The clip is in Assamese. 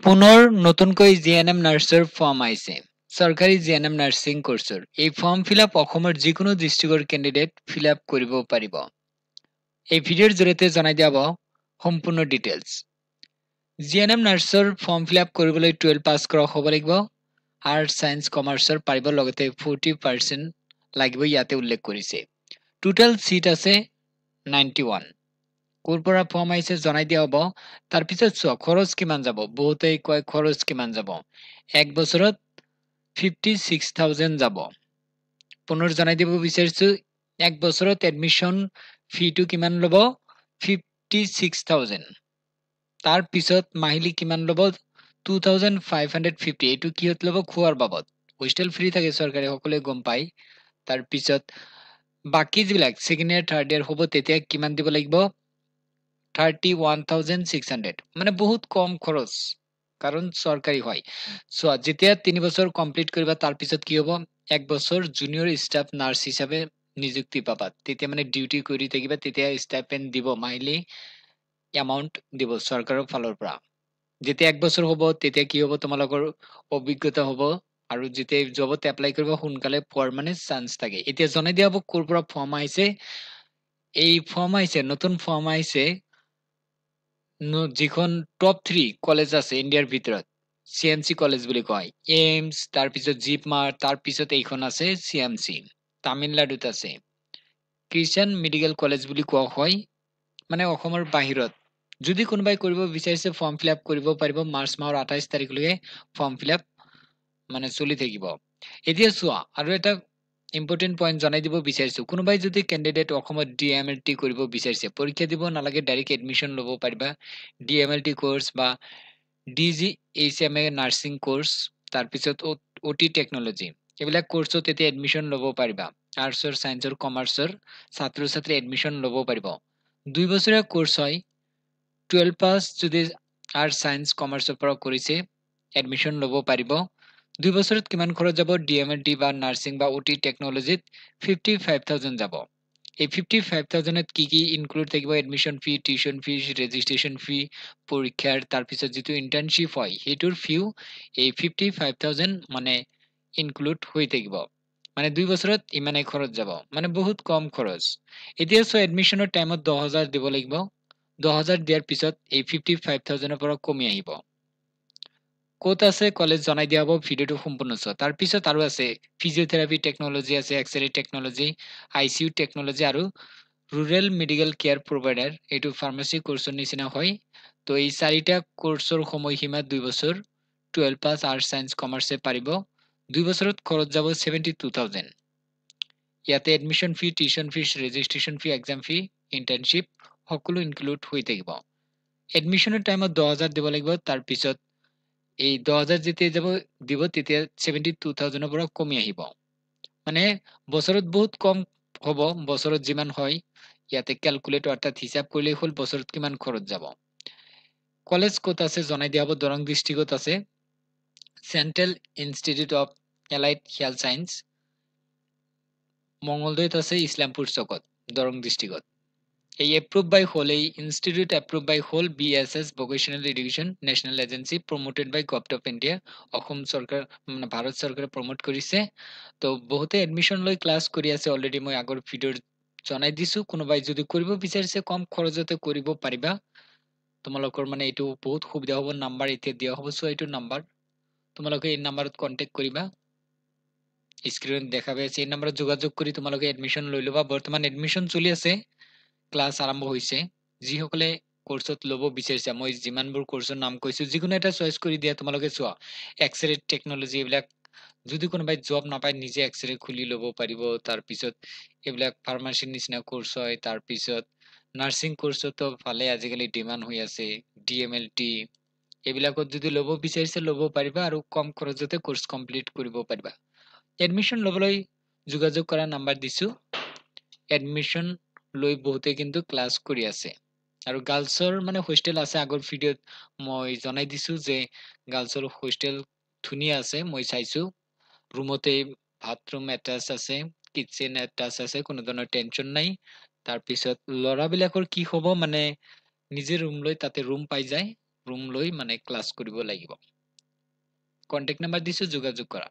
পুনৰ নতুনকৈ জিএনএম নাৰ্ছৰ ফৰ্ম আহিছে। চৰকাৰী জিএনএম নাৰ্ছিং কোৰ্চৰ এই ফৰ্ম ফিলআপ অসমৰ যিকোনো ডিষ্ট্ৰিক্টৰ কেণ্ডিডেট ফিলআপ কৰিব পাৰিব। এই ভিডিঅ'ৰ জৰিয়তে জনাই দিয়া হ'ব সম্পূৰ্ণ ডিটেইলছ। জিএনএম নাৰ্ছৰ ফৰ্ম ফিলআপ কৰিবলৈ 12 পাছ কৰা হ'ব লাগিব। আৰ্টছ, সায়েন্স, কমাৰ্চৰ পাৰিব, লগতে 40% লাগিব ইয়াতে উল্লেখ কৰিছে। টোটেল সিট আছে 91। ক'ৰ পৰা ফৰ্ম আহিছে জনাই দিয়া হ'ব। তাৰপিছত চোৱা খৰচ কিমান যাব। বহুতেই কয় খৰচ কিমান যাব। এক বছৰত 56,000 যাব। পুনৰ জনাই দিব বিচাৰিছো এক বছৰত এডমিশ্যন ফিটো কিমান ল'ব 56,000। তাৰ পিছত মাহিলী কিমান ল'ব 2,550। এইটো কিহত ল'ব খোৱাৰ বাবদ। হোষ্টেল ফ্ৰী থাকে চৰকাৰে সকলোৱে গম পায়। তাৰ পিছত বাকী যিবিলাক ছেকেণ্ড ইয়াৰ থাৰ্ড ইয়াৰ হ'ব তেতিয়া কিমান দিব লাগিব 31,600। মানে বহুত কম খৰচ কাৰণ চৰকাৰী হয়। চোৱা যেতিয়া 3 বছৰ কমপ্লিট কৰিবা তাৰ পিছত কি হ'ব এক বছৰ জুনিয়ৰ ষ্টাফ নাৰ্ছ হিচাপে নিযুক্তি পাবা। তেতিয়া মানে ডিউটি কৰি থাকিবা, তেতিয়া ষ্টাইপেণ্ড দিব, মাহিলী এমাউণ্ট দিব চৰকাৰৰ ফালৰ পৰা। যেতিয়া এক বছৰ হ'ব তেতিয়া কি হ'ব তোমালোকৰ অভিজ্ঞতা হ'ব আৰু যেতিয়া জবত এপ্লাই কৰিব সোনকালে পোৱাৰ মানে চান্স থাকে। এতিয়া জনাই দিয়া হ'ব ক'ৰ পৰা ফৰ্ম আহিছে। এই ফৰ্ম আহিছে, নতুন ফৰ্ম আহিছে যিখন টপ 3 কলেজ আছে ইণ্ডিয়াৰ ভিতৰত চিএমচি কলেজ বুলি কয়। এইমছ, তাৰপিছত জিপমাৰ, তাৰপিছত এইখন আছে চিএমচি। তামিলনাডুত আছে। খ্ৰীষ্টিয়ান মেডিকেল কলেজ বুলি কোৱা হয়, মানে অসমৰ বাহিৰত। যদি কোনোবাই কৰিব বিচাৰিছে ফৰ্ম ফিলআপ কৰিব পাৰিব। মাৰ্চ মাহৰ 28 তাৰিখলৈকে ফৰ্ম ফিলআপ মানে চলি থাকিব। এতিয়া চোৱা আৰু এটা ইম্পৰ্টেণ্ট পইণ্ট জনাই দিব বিচাৰিছো। কোনোবাই যদি কেণ্ডিডেট অসমত DMLT কৰিব বিচাৰিছে, পৰীক্ষা দিব নালাগে, ডাইৰেক্ট এডমিশ্যন ল'ব পাৰিবা। DMLT কোৰ্চ বা DGHMA নাৰ্ছিং কোৰ্চ, তাৰপিছত OT টেকনলজি, এইবিলাক কোৰ্চত এতিয়া এডমিশ্যন ল'ব পাৰিবা। আৰ্টছৰ, ছায়েন্সৰ, কমাৰ্চৰ ছাত্ৰ ছাত্ৰী এডমিশ্যন ল'ব পাৰিব। 2 বছৰীয়া কোৰ্চ হয়। 12 পাছ যদি আৰ্টছ, ছায়েন্স, কমাৰ্চৰ পৰা কৰিছে এডমিশ্যন ল'ব পাৰিব। 2 বছৰত কিমান খৰচ যাব DMLT বা নাৰ্ছিং বা OT টেকনলজিত 55,000 যাব। এই 55,000ত কি কি ইনক্লুড থাকিব এডমিশ্যন ফি, টিউশ্যন ফি, ৰেজিষ্ট্ৰেশ্যন ফি, পৰীক্ষাৰ তাৰপিছত যিটো ইণ্টাৰ্ণশ্বিপ হয় সেইটোৰ ফিও এই 55,000 মানে ইনক্লুড হৈ থাকিব। মানে 2 বছৰত ইমানেই খৰচ যাব, মানে বহুত কম খৰচ। এতিয়া চোৱা এডমিশ্যনৰ টাইমত 10,000 দিব লাগিব। 10,000 দিয়াৰ পিছত এই 55,000ৰ পৰা কমি আহিব। ক'ত আছে কলেজ জনাই দিয়া হ'ব, ভিডিঅ'টো সম্পূৰ্ণ চোৱা। তাৰপিছত আৰু আছে ফিজিঅথেৰাপি টেকনলজি আছে, এক্সৰে টেকনলজি, ICU টেকনলজি আৰু ৰুৰেল মেডিকেল কেয়াৰ প্ৰভাইডাৰ। এইটো ফাৰ্মাচী কোৰ্চৰ নিচিনা হয়। তো এই 4টা কোৰ্চৰ সময়সীমা 2 বছৰ। 12 পাছ আৰ্টছ, ছায়েন্স, কমাৰ্চে পাৰিব। 2 বছৰত খৰচ যাব 72,000। ইয়াতে এডমিশ্যন ফি, টিউশ্যন ফিজ, ৰেজিষ্ট্ৰেশ্যন ফি, এক্সাম ফি, ইণ্টাৰ্ণশ্বিপ সকলো ইনক্লুড হৈ থাকিব। এডমিশ্যনৰ টাইমত 10,000 দিব লাগিব। তাৰপিছত এই 10,000 যেতিয়া দিব তেতিয়া 72,000ৰ পৰা কমি আহিব। মানে বছৰত বহুত কম হ'ব। বছৰত যিমান হয় ইয়াতে কেলকুলেটৰ অৰ্থাৎ হিচাপ কৰিলেই হ'ল বছৰত কিমান খৰচ যাব। কলেজ ক'ত আছে জনাই দিয়া হ'ব। দৰং ডিষ্ট্ৰিক্টত আছে central institute of allied health science. মঙলদৈত আছে ইছলামপুৰ চকত দৰং ডিষ্ট্ৰিক্টত। এই এপ্ৰুভ বাই হ'ল, এই ইনষ্টিটিউট এপ্ৰুভ বাই হ'ল BSS vocational education national agency promoted by government of India. Assam চৰকাৰ মানে ভাৰত চৰকাৰে প্ৰমোট কৰিছে। তো বহুতে এডমিশ্যন লৈ ক্লাছ কৰি আছে অলৰেডি। মই আগৰ ভিডিঅ'ত জনাই দিছো। কোনোবাই যদি কৰিব বিচাৰিছে কম খৰচতে কৰিব পাৰিবা। তোমালোকৰ মানে এইটো বহুত সুবিধা হ'ব। নাম্বাৰ এতিয়া দিয়া হ'ব, চ' এইটো নাম্বাৰ তোমালোকে এই নাম্বাৰত কণ্টেক্ট কৰিবা। স্ক্ৰীনত দেখা পাই আছে এই নাম্বাৰত যোগাযোগ কৰি তোমালোকে এডমিশ্যন লৈ ল'বা। বৰ্তমান এডমিশ্যন চলি আছে, ক্লাছ আৰম্ভ হৈছে। যিসকলে কোৰ্চত ল'ব বিচাৰিছা, মই যিমানবোৰ কোৰ্চৰ নাম কৈছো যিকোনো এটা চইচ কৰি দিয়া। তোমালোকে চোৱা এক্সৰে টেকনলজি, এইবিলাক যদি কোনোবাই জব নাপায় নিজে এক্সৰে খুলি ল'ব পাৰিব। তাৰপিছত এইবিলাক ফাৰ্মাচীৰ নিচিনা কোৰ্চ হয়। তাৰপিছত নাৰ্ছিং কোৰ্চতো ভালে আজিকালি ডিমাণ্ড হৈ আছে। DMLT এইবিলাকত যদি ল'ব বিচাৰিছে ল'ব পাৰিবা আৰু কম খৰচতে কোৰ্চ কমপ্লিট কৰিব পাৰিবা। এডমিশ্যন ল'বলৈ যোগাযোগ কৰা নাম্বাৰ দিছো। এডমিশ্যন লৈ বহুতে কিন্তু ক্লাছ কৰি আছে। আৰু গাৰ্লছৰ মানে হোষ্টেল আছে। আগৰ ভিডিঅ'ত মই জনাই দিছো যে গাৰ্লছৰ হোষ্টেল ধুনীয়া আছে, মই চাইছো। ৰুমতে বাথৰুম এটাচ আছে, কিটচেন এটাচ আছে, কোনো ধৰণৰ টেনচন নাই। তাৰপিছত ল'ৰাবিলাকৰ কি হ'ব মানে নিজে ৰুম লৈ তাতে ৰুম পাই যায়। ৰুম লৈ মানে ক্লাছ কৰিব লাগিব। কন্টেক্ট নাম্বাৰ দিছো, যোগাযোগ কৰা।